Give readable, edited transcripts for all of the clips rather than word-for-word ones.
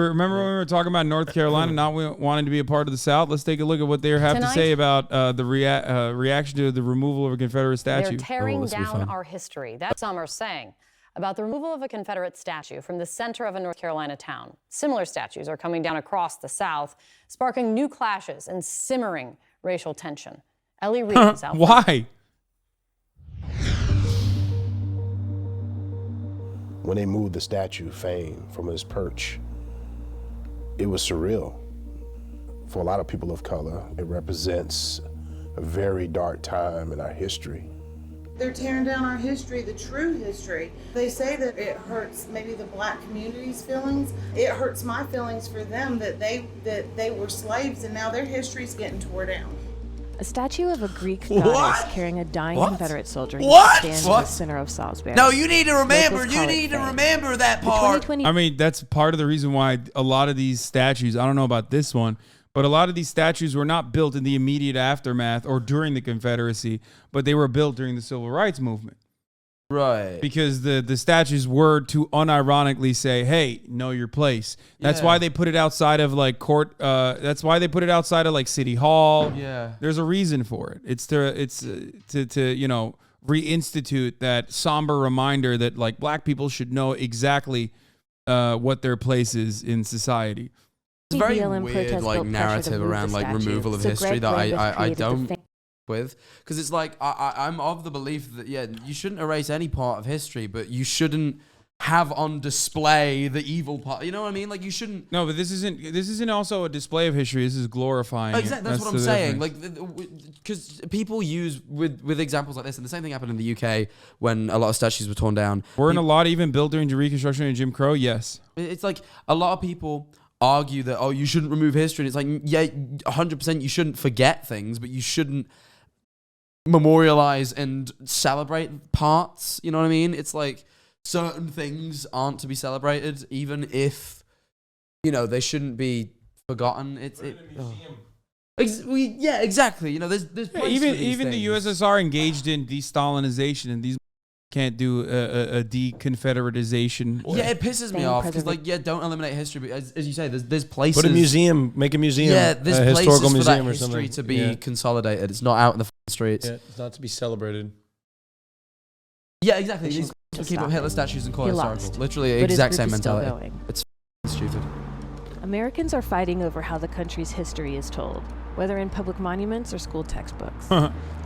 remember when we were talking about North Carolina not wanting to be a part of the South? Let's take a look at what they have to say about the reaction to the removal of a Confederate statue. They're tearing down our history. That's what some are saying about the removal of a Confederate statue from the center of a North Carolina town. Similar statues are coming down across the South, sparking new clashes and simmering racial tension. Ellie Reed is out. Why? When they moved the statue Fame from his perch, it was surreal. For a lot of people of color, it represents a very dark time in our history. They're tearing down our history, the true history. They say that it hurts maybe the black community's feelings. It hurts my feelings for them that they were slaves and now their history's getting tore down. A statue of a Greek goddess carrying a dying Confederate soldier stands in the center of Salisbury. No, you need to remember. You need to remember that part. I mean, that's part of the reason why a lot of these statues, I don't know about this one, but a lot of these statues were not built in the immediate aftermath or during the Confederacy, but they were built during the Civil Rights Movement. Right. Because the statues were to unironically say, hey, know your place. That's why they put it outside of like court. That's why they put it outside of like City Hall. Yeah. There's a reason for it. It's to you know, reinstitute that somber reminder that like black people should know exactly what their place is in society. It's a very weird like narrative around like removal of history that I don't with, because it's like I'm of the belief that you shouldn't erase any part of history, but you shouldn't have on display the evil part. You know what I mean? Like you shouldn't. No, but this isn't also a display of history. This is glorifying. Exactly, that's what I'm saying. Like, because people use with examples like this, and the same thing happened in the UK when a lot of statues were torn down. Weren't a lot even built during Reconstruction and Jim Crow? Yes. It's like a lot of people argue that you shouldn't remove history. And it's like 100% you shouldn't forget things, but you shouldn't memorialize and celebrate parts. You know what I mean? It's like certain things aren't to be celebrated, even if they shouldn't be forgotten. Exactly. You know, there's even the USSR engaged in de-Stalinization, and these can't do a de-Confederatization. Yeah, it pisses me off because don't eliminate history, but as you say, there's places. Put a museum, make a museum. Yeah, there's a places historical for museum that or history something to be consolidated. It's not out in the streets. Yeah, it's not to be celebrated. Yeah, exactly. You keep up Hitler statues and call it historical. Literally, exact same mentality. It's stupid. Americans are fighting over how the country's history is told, whether in public monuments or school textbooks.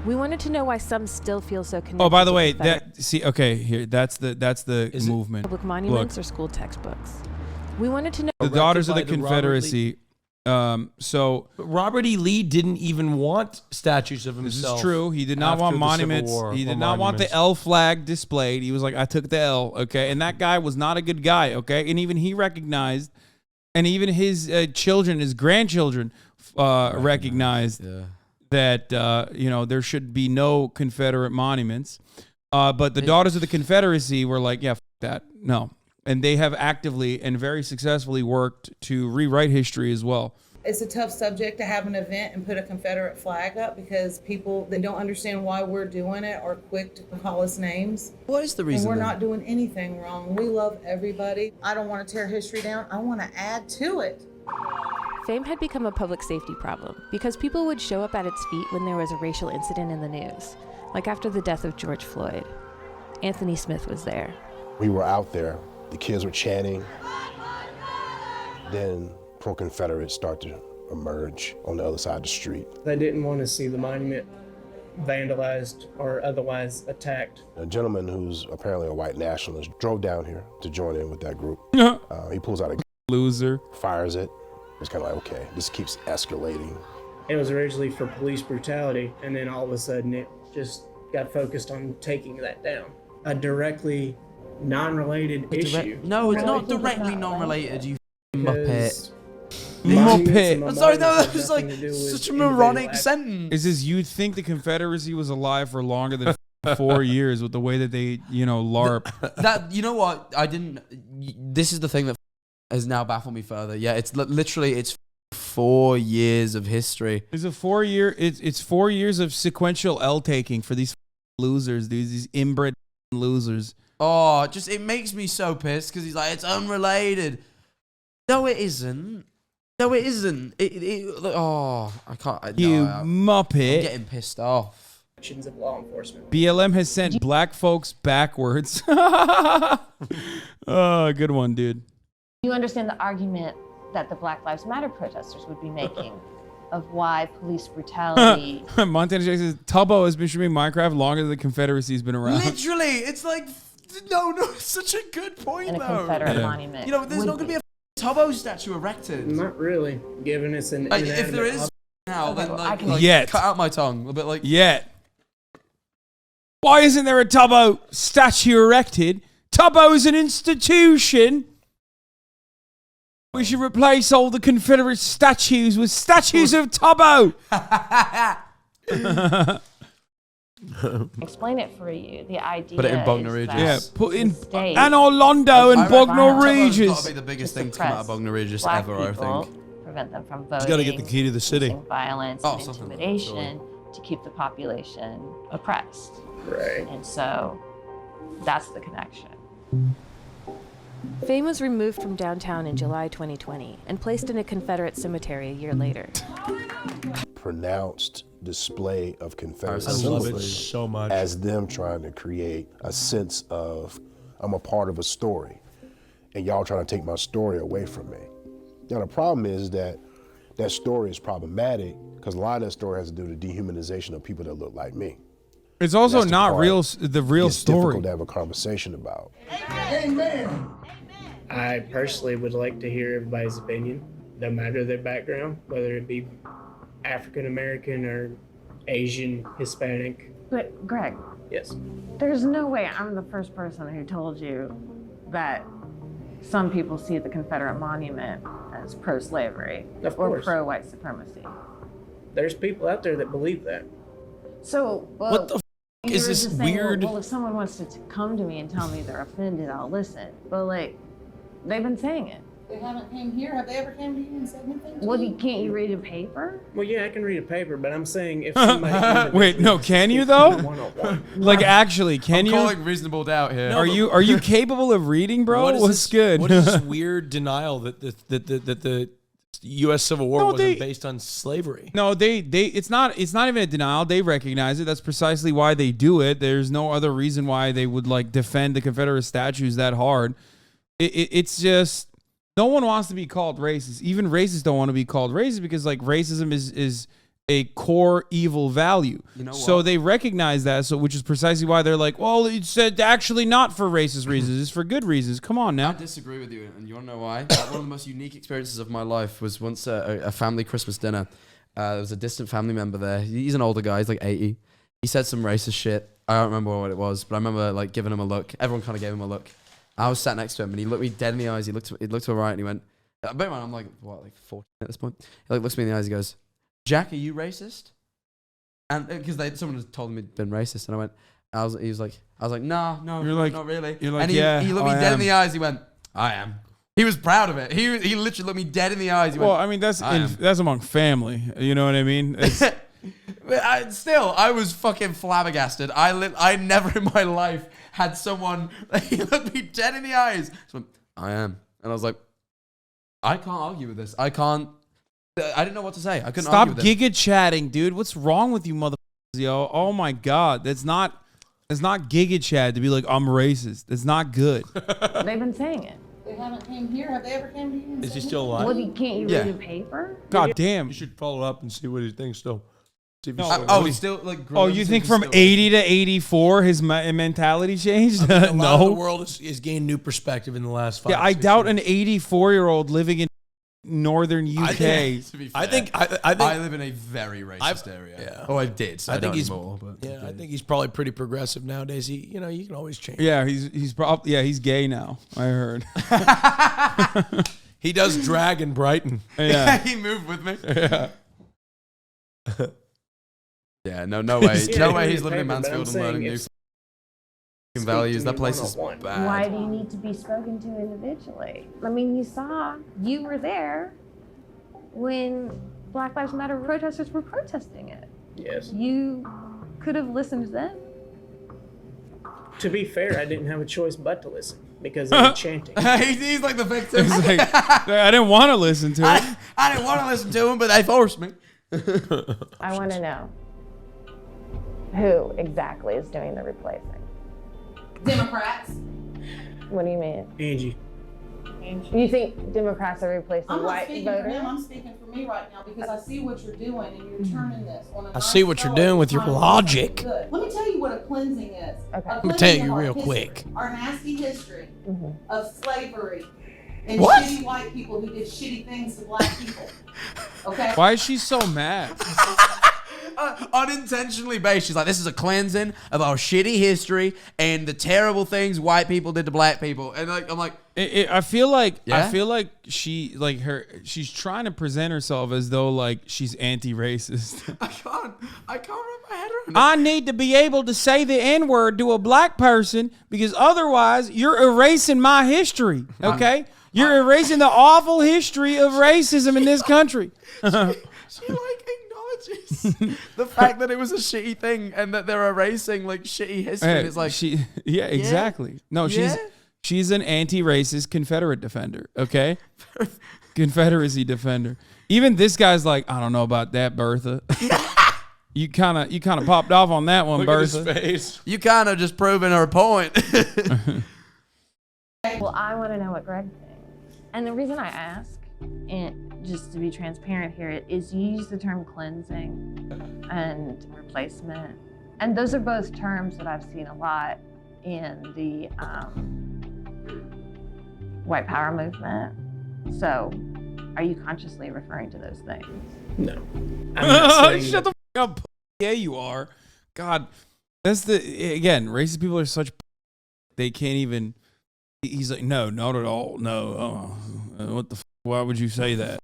We wanted to know why some still feel so connected. Oh, by the way, that's the movement. Public monuments or school textbooks. We wanted to know the Daughters of the Confederacy. So Robert E. Lee didn't even want statues of himself. This is true. He did not want monuments. He did not want the L flag displayed. He was like, I took the L, okay? And that guy was not a good guy, okay? And even he recognized, and even his children, his grandchildren recognized that, there should be no Confederate monuments. But the Daughters of the Confederacy were like, yeah, f that. No. And they have actively and very successfully worked to rewrite history as well. It's a tough subject to have an event and put a Confederate flag up because people that don't understand why we're doing it are quick to call us names. What is the reason? And we're not doing anything wrong. We love everybody. I don't want to tear history down. I want to add to it. Fame had become a public safety problem because people would show up at its feet when there was a racial incident in the news, like after the death of George Floyd. Anthony Smith was there. We were out there. The kids were chanting. Then pro-Confederates start to emerge on the other side of the street. They didn't want to see the monument vandalized or otherwise attacked. A gentleman who's apparently a white nationalist drove down here to join in with that group. He pulls out a loser, fires it. It's kind of like, okay, this keeps escalating. It was originally for police brutality, and then all of a sudden it just got focused on taking that down. A directly non-related issue. No, it's not directly non-related, you Muppet. Muppet. I'm sorry, no, that was like such a moronic sentence. Is this you'd think the Confederacy was alive for longer than 4 years with the way that they, LARP. That, you know what? This is the thing that has now baffled me further. Yeah, it's literally, it's 4 years of history. It's 4 years of sequential L taking for these losers, dude, these inbred losers. Oh, it makes me so pissed because he's like, it's unrelated. No, it isn't. No, it isn't. I can't. I'm Muppet. getting pissed off. Actions of law enforcement. BLM has sent black folks backwards. Oh, good one, dude. You understand the argument that the Black Lives Matter protesters would be making of why police brutality. Montana Jake says Tubbo has been streaming Minecraft longer than the Confederacy's been around. Literally, it's like, no, it's such a good point, in a though. Confederate monument. You know, there's not going to be a Tubbo statue erected. Not really, given it's an Like, if there inanimate is now, then like, Yet. cut out my tongue a bit. Like, Yet. Why isn't there a Tubbo statue erected? Tubbo's an institution. We should replace all the Confederate statues with statues of Tubbo. Explain it for you. The idea. Put it in Bognor is Regis. that Yeah, put in the state and Orlando and I reckon Bognor Tubbo's Regis. got to be the biggest thing to come out of Bognor Regis black ever, I people, think. prevent them from voting. He's got to get the key to the city. using violence Oh, and something like that, intimidation to keep the population oppressed. Right. And so that's the connection. Fame was removed from downtown in July 2020 and placed in a Confederate cemetery a year later. Pronounced display of Confederate I love it symbolism so much. as them trying to create a sense of, I'm a part of a story, and y'all trying to take my story away from me. Now the problem is that that story is problematic because a lot of that story has to do with the dehumanization of people that look like me. It's also That's the not part the real it's story. difficult to have a conversation about. I personally would like to hear everybody's opinion, no matter their background, whether it be African American or Asian, Hispanic. But Greg, Yes. there's no way I'm the first person who told you that some people see the Confederate monument as pro-slavery Of or course. pro-white supremacy. There's people out there that believe that. So, well, What the f- you is were this just saying, weird? Well, if someone wants to come to me and tell me they're offended, I'll listen. But like, they've been saying it. They haven't came here. Have they ever came to you and said anything to Well, you? can't you read a paper? Well, yeah, I can read a paper, but I'm saying if somebody Wait, no, can you though? One-on-one. Like actually, can I'm you? calling reasonable doubt here. Are you capable of reading, bro? What is What's this, good? What is this weird denial that the U.S. Civil War No, wasn't based on slavery? No, it's not even a denial. They recognize it. That's precisely why they do it. There's no other reason why they would like defend the Confederate statues that hard. It's just no one wants to be called racist. Even racists don't want to be called racist because like racism is a core evil value. You know so what? they recognize that. So which is precisely why they're like, well, it's actually not for racist reasons. It's for good reasons. Come on I now. disagree with you, and you want to know why? One of the most unique experiences of my life was once a family Christmas dinner. There was a distant family member there. He's an older guy. He's like 80. He said some racist shit. I don't remember what it was, but I remember like giving him a look. Everyone kind of gave him a look. I was sat next to him, and he looked me dead in the eyes. He looked to the right, and he went, bear in mind, I'm like, what, like 14 at this point? He like looks me in the eyes. He goes, Jack, are you racist? And because someone had told him he'd been racist, and I was like, no, You're like- not really. you're like, and he, yeah, he looked me I dead in am. the eyes. He went, I am. He was proud of it. He literally looked me dead in the eyes. He Well, went, I mean that's I am. that's among family. You know what I mean? It's, But I was fucking flabbergasted. I never in my life had someone he looked me dead in the eyes. So I am, and I was like, I can't argue with this. I didn't know what to say. I couldn't Stop argue with him. giga chatting, dude. What's wrong with you, motherfuckers, yo? Oh my god, that's not giga chat to be like I'm racist. It's not good. They've been saying it. They haven't came here. Have they ever came to you and Is said he still anything? alive? Well, can't you Yeah. read a paper? God damn. You should follow up and see what he thinks still. See if he's No, still Oh, alive. he's still like. Oh, you think from 80 to 84 his mentality changed? I mean, a lot of the No. world has gained new perspective in the last 5 Yeah, I 6 doubt years. an 84-year-old living in northern UK. I think To be I fair, think I live in a very racist I've- area. yeah. Oh, I did. So I I think don't he's anymore, but yeah, I think he's probably pretty progressive nowadays. You can always change. Yeah, he's probably he's gay now. I heard. He does drag in Brighton. Yeah. he moved with me. Yeah. Yeah, no way. Yeah, No I way read he's the living in paper, but I'm Mansfield and learning saying new if- fucking values. to That me place is one-on-one. bad. Why do you need to be spoken to individually? I mean, you were there when Black Lives Matter protesters were protesting it. Yes. You could have listened then. To be fair, I didn't have a choice but to listen because they were chanting. He's like the victim. He's like, I didn't want to listen to it. I didn't want to listen to him, but they forced me. I want to know who exactly is doing the replacing. Democrats. What do you mean? Angie. You think Democrats are replacing I'm not white speaking voters? for him. I'm speaking for me right now because I see what you're doing and you're turning this on a I see what you're doing with your logic. Let me tell you what a cleansing is. Okay. Let me tell you real quick. Our nasty history of slavery and What? shitty white people who did shitty things to black people. Okay. Why is she so mad? Unintentionally based. She's like, this is a cleansing of our shitty history and the terrible things white people did to black people. And like, I'm like, I feel like Yeah? she's trying to present herself as though like she's anti-racist. I can't wrap my head around it. I need to be able to say the N-word to a black person because otherwise you're erasing my history. Okay? You're erasing the awful history of racism in this country. She like acknowledges the fact that it was a shitty thing and that they're erasing like shitty history. Hey, And it's like, exactly. No, Yeah? she's an anti-racist Confederate defender, okay? Confederacy defender. Even this guy's like, I don't know about that, Bertha. You kind of popped off on that one, Look at his Bertha. face. you kind of just proving her point. Well, I want to know what Greg thinks. And the reason I ask, and just to be transparent here, is you use the term cleansing and replacement. And those are both terms that I've seen a lot in the white power movement. So are you consciously referring to those things? No. I'm not saying Shut the fuck up. Yeah, you are. God, that's again, racist people are such, they can't even, he's like, no, not at all. No. What the why would you say that?